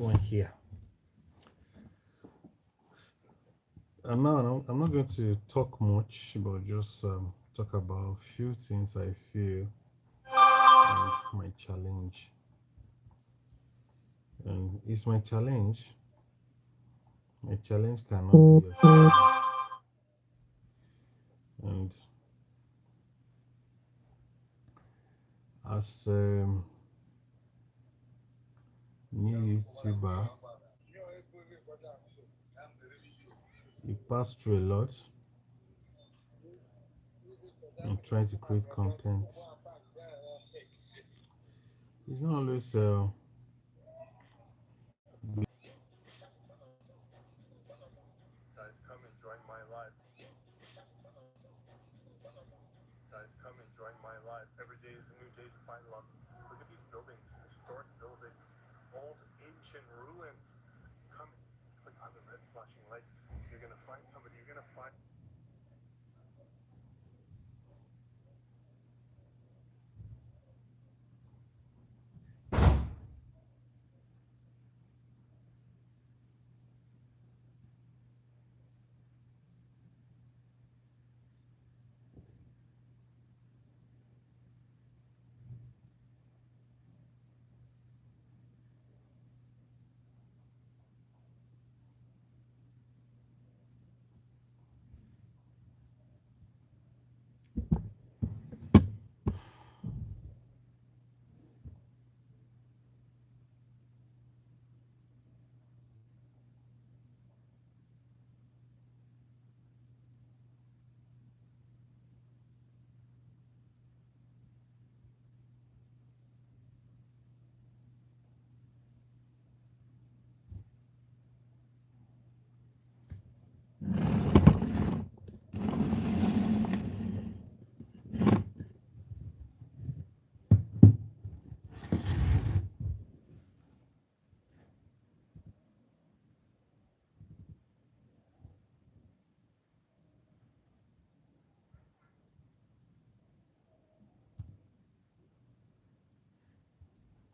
One here. And now I'm not going to talk much, but just talk about a few things I feel and my challenge. And it's my challenge. My challenge cannot be your challenge. And as new YouTuber, you pass through a lot and trying to create content. It's not always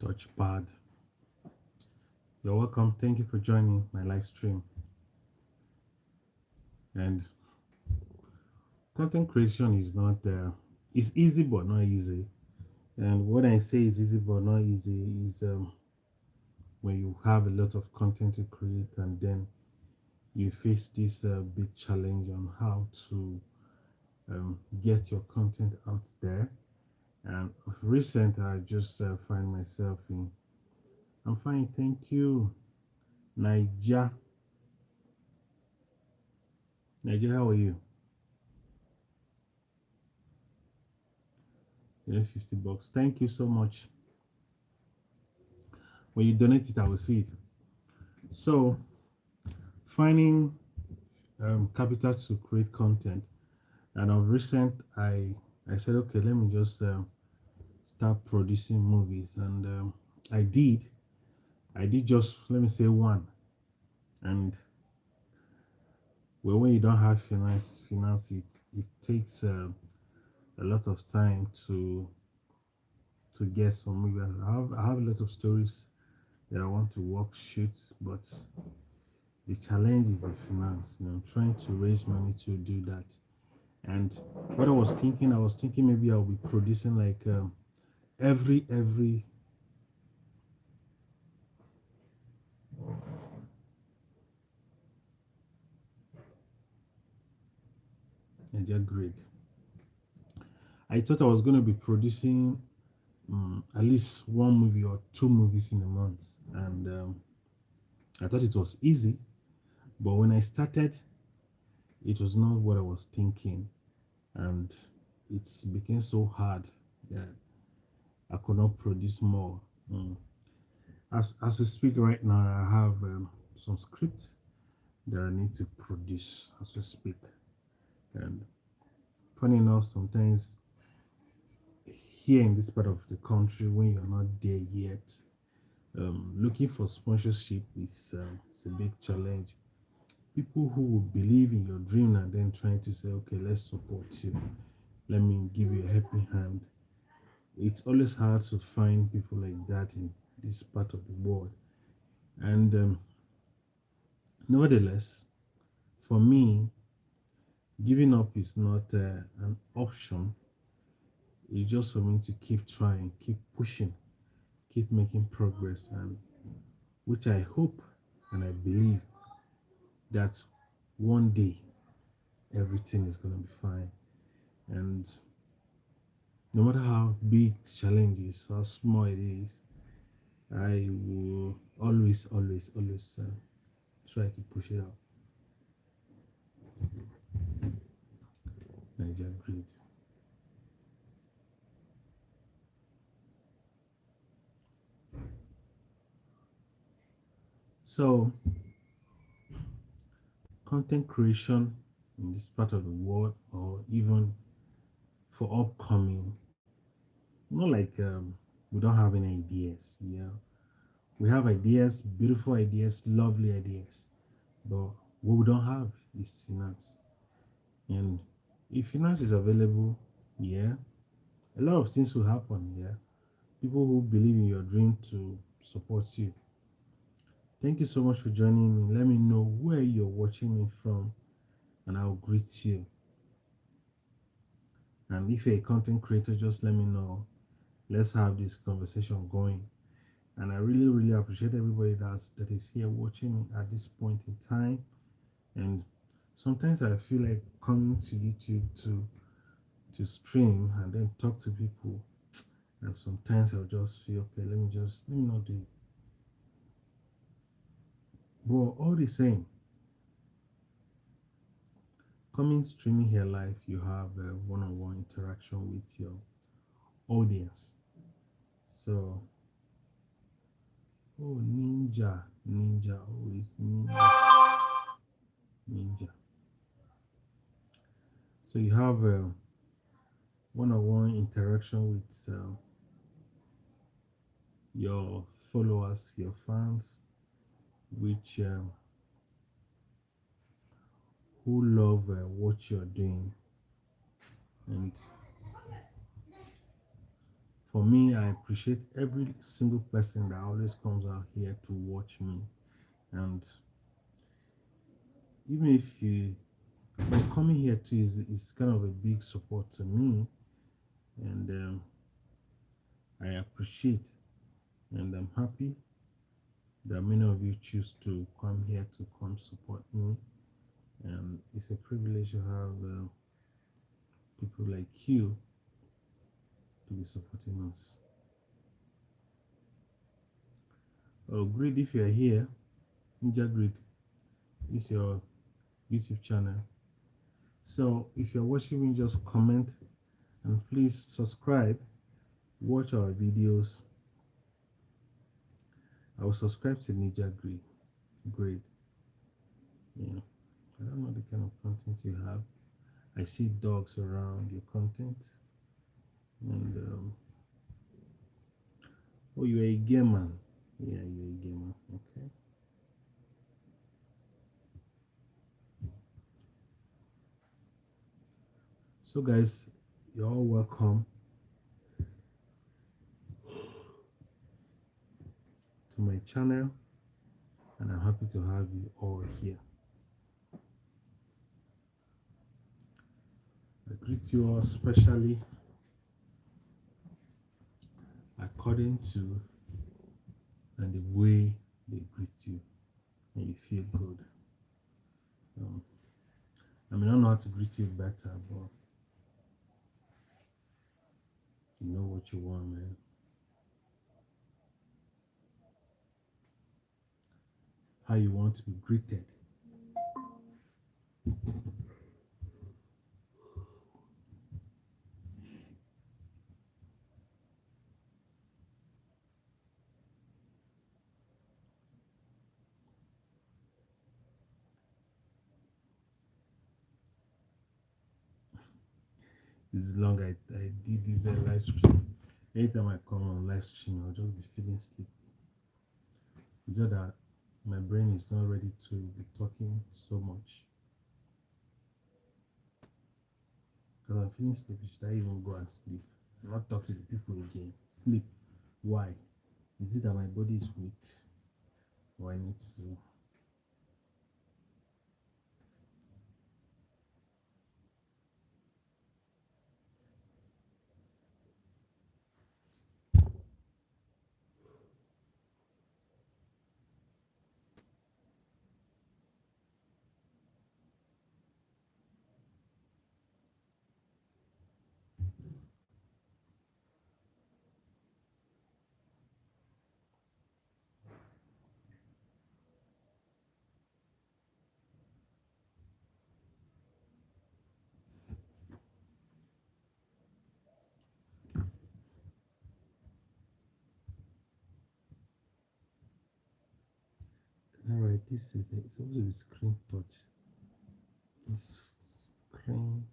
touchpad. You're welcome. Thank you for joining my live stream. And content creation is not it's easy but not easy. And what I say is easy but not easy is when you have a lot of content to create and then you face this big challenge on how to get your content out there. And of recent, I just find myself in. I'm fine, thank you, Niger. Niger, how are you? Yeah, $50. Thank you so much. When you donate it, I will see it. So, finding capital to create content. And of recent, I said, okay, let me just start producing movies, and I did. I did just let me say one, and well, when you don't have finance it takes a lot of time to get some movies. I have a lot of stories that I want to work shoot, but the challenge is the finance. Trying to raise money to do that. And what I was thinking maybe I'll be producing like every grade. I thought I was going to be producing at least one movie or two movies in a month, and I thought it was easy. But when I started, it was not what I was thinking, and it became so hard that I could not produce more. Mm. As we speak right now, I have some scripts that I need to produce as we speak. And funny enough, sometimes here in this part of the country, when you're not there yet, looking for sponsorship is a big challenge. People who will believe in your dream and then trying to say, okay, let's support you, let me give you a helping hand. It's always hard to find people like that in this part of the world. And nevertheless, for me, giving up is not an option. It's just for me to keep trying, keep pushing, keep making progress, and which I hope and I believe that one day everything is going to be fine. And no matter how big the challenge is, how small it is, I will always try to push it out. Niger, great. So, content creation in this part of the world, or even for upcoming, not like we don't have any ideas. Yeah, we have ideas, beautiful ideas, lovely ideas, but what we don't have is finance. And if finance is available, yeah, a lot of things will happen. Yeah, people who believe in your dream to support you. Thank you so much for joining me. Let me know where you're watching me from, and I'll greet you. And if you're a content creator, just let me know. Let's have this conversation going. And I really appreciate everybody that is here watching me at this point in time. And sometimes I feel like coming to YouTube to stream and then talk to people. And sometimes I'll just feel okay, let me not do it. But all the same, coming streaming here live, you have a one-on-one interaction with your audience. So, oh, ninja, oh, it's ninja. So you have a one-on-one interaction with your followers, your fans, which who love what you're doing. And for me, I appreciate every single person that always comes out here to watch me. And even if you, by coming here too, is kind of a big support to me. And I appreciate and I'm happy that many of you choose to come here to come support me. And it's a privilege to have people like you to be supporting us. Oh, great if you're here. Ninja Grid is your YouTube channel. So if you're watching me, just comment and please subscribe. Watch our videos. I will subscribe to Ninja Grid. Great. Yeah. I don't know the kind of content you have. I see dogs around your content. And oh, you're a gamer. Yeah, you're a gamer. Okay. So guys, you're all welcome to my channel, and I'm happy to have you all here. I greet you all specially according to and the way they greet you, and you feel good. Um, I may not know how to greet you better, but you know what you want, man. How you want to be greeted. It's long. I did this live stream. Anytime I come on live stream, I'll just be feeling sleepy. It's just that my brain is not ready to be talking so much. Because I'm feeling sleepy. Should I even go and sleep? Not talk to the people again. Sleep. Why? Is it that my body is weak? or I need to. Alright, this is it's supposed to be screen touch. It's screen.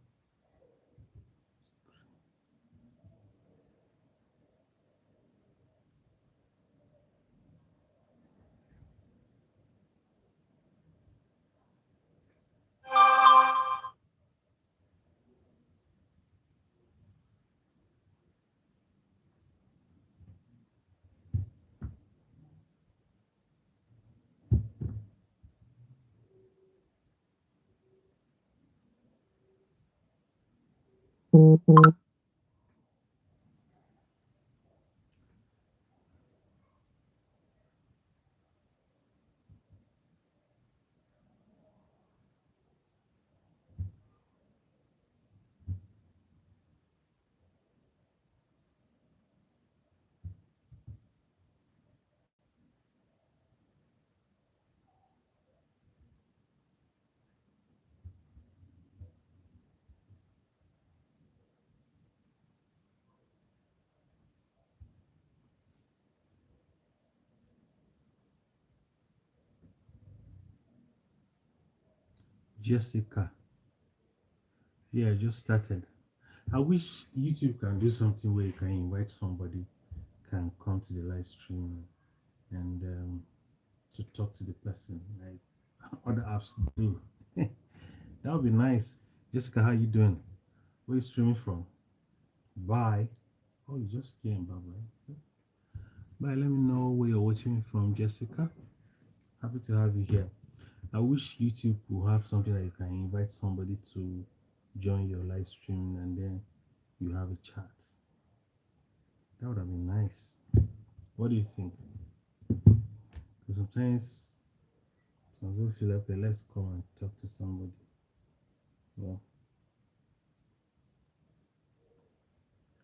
Jessica. Yeah, I just started. I wish YouTube can do something where you can invite somebody, can come to the live stream and to talk to the person like other apps do. That would be nice. Jessica, how you doing? Where you streaming from? Bye. Oh, you just came, bye bye. Bye. Let me know where you're watching me from, Jessica. Happy to have you here. I wish YouTube will have something that you can invite somebody to join your live stream and then you have a chat. That would have been nice. What do you think? Because sometimes some people feel like, okay, let's come and talk to somebody. Well,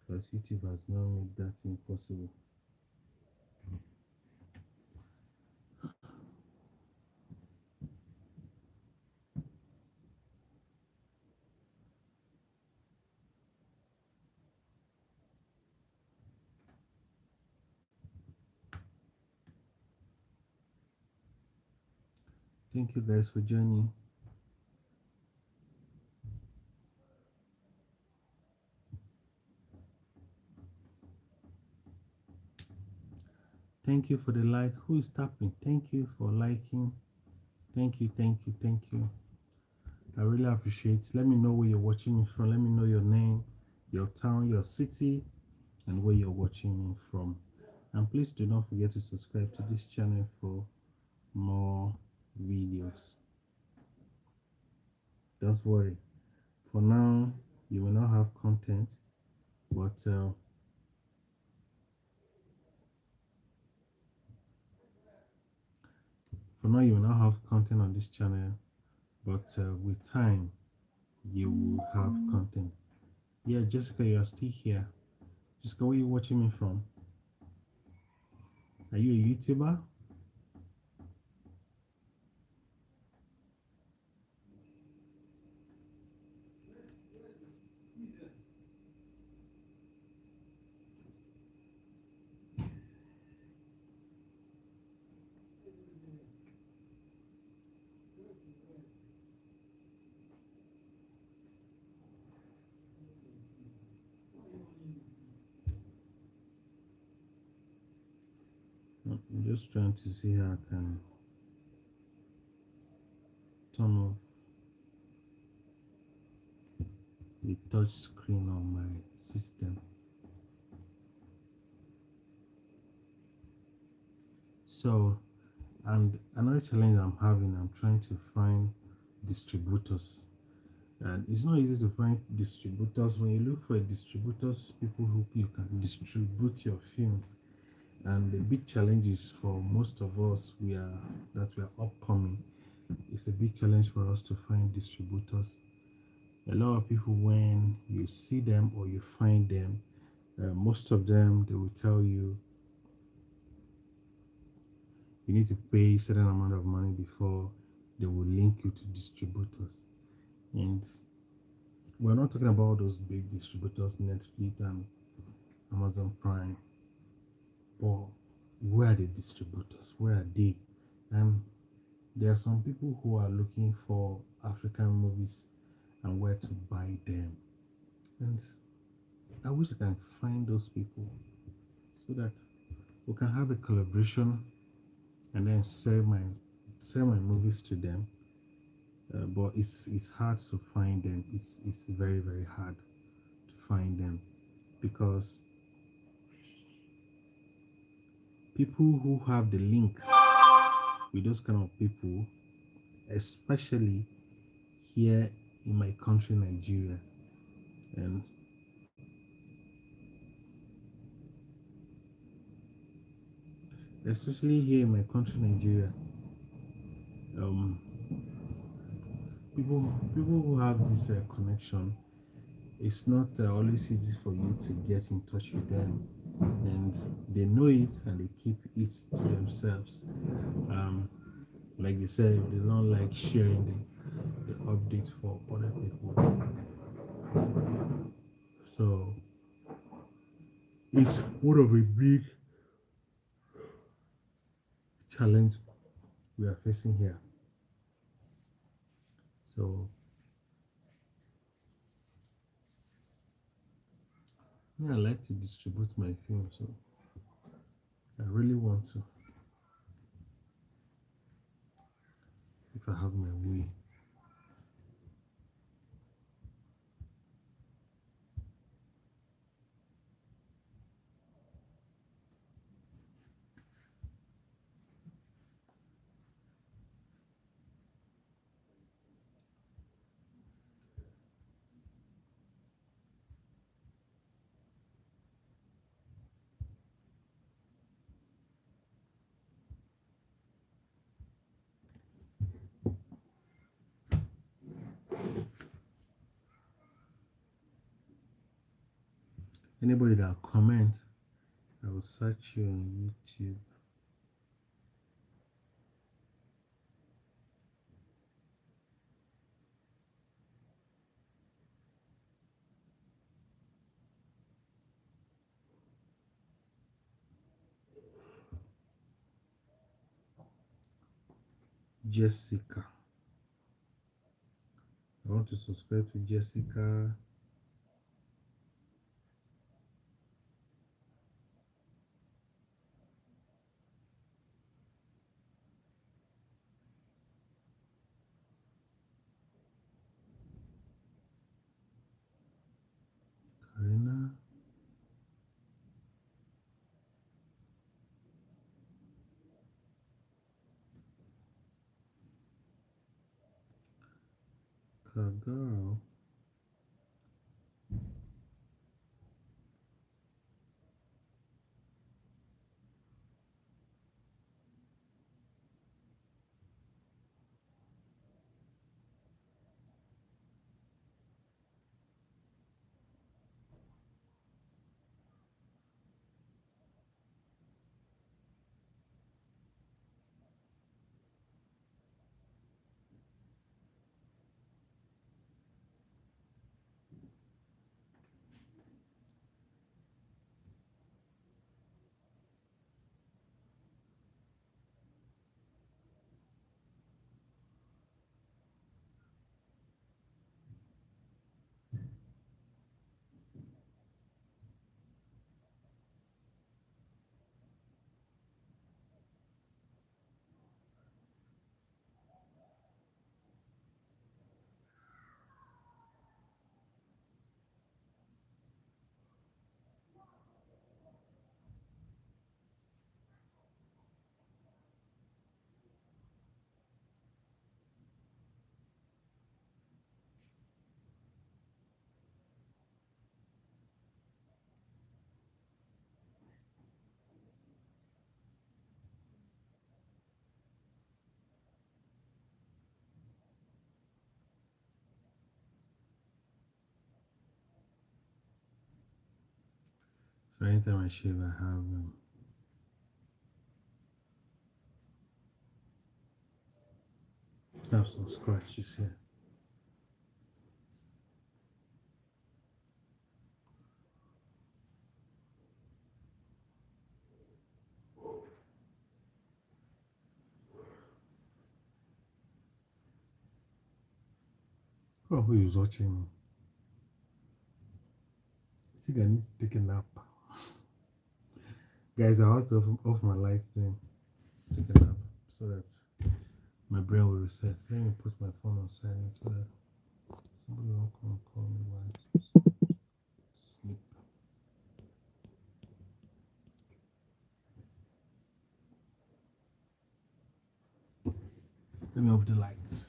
because YouTube has now made that impossible. Thank you guys for joining. Thank you for the like. Who is tapping? Thank you for liking. Thank you, thank you, thank you. I really appreciate it. Let me know where you're watching me from. Let me know your name, your town, your city, and where you're watching me from. And please do not forget to subscribe to this channel for more videos. Don't worry. For now, you will not have content, but for now you will not have content on this channel, but with time you will have content. Yeah, Jessica, you are still here. Jessica, where are you watching me from? Are you a YouTuber? I'm just trying to see how I can turn off the touch screen on my system. So And another challenge I'm having, I'm trying to find distributors. And it's not easy to find distributors. When you look for distributors, people who you can distribute your films. And the big challenge is for most of us, we are upcoming. It's a big challenge for us to find distributors. A lot of people, when you see them or you find them, most of them they will tell you you need to pay a certain amount of money before they will link you to distributors. And we're not talking about those big distributors, Netflix and Amazon Prime, but where are the distributors? Where are they? And there are some people who are looking for African movies and where to buy them. And I wish I can find those people so that we can have a collaboration and then sell my movies to them. But it's hard to find them. It's very very hard to find them because people who have the link with those kind of people, especially here in my country, Nigeria, and especially here in my country, Nigeria, um, people who have this connection, it's not always easy for you to get in touch with them, and they know it and they keep it to themselves. Um, like they said, they don't like sharing the updates for other people. So it's one of a big challenge we are facing here. So yeah, I like to distribute my film, so I really want to if I have my way. Anybody that comment, I will search you on YouTube. Jessica. I want to subscribe to Jessica. Karina. Kagao. So anytime I shave, have some scratches here. Oh, who is watching me? I think I need to take a nap. Guys, I have to off my lights then take a nap so that my brain will reset. Let me put my phone on silent so that somebody won't come and call me while I sleep. Let me off the lights.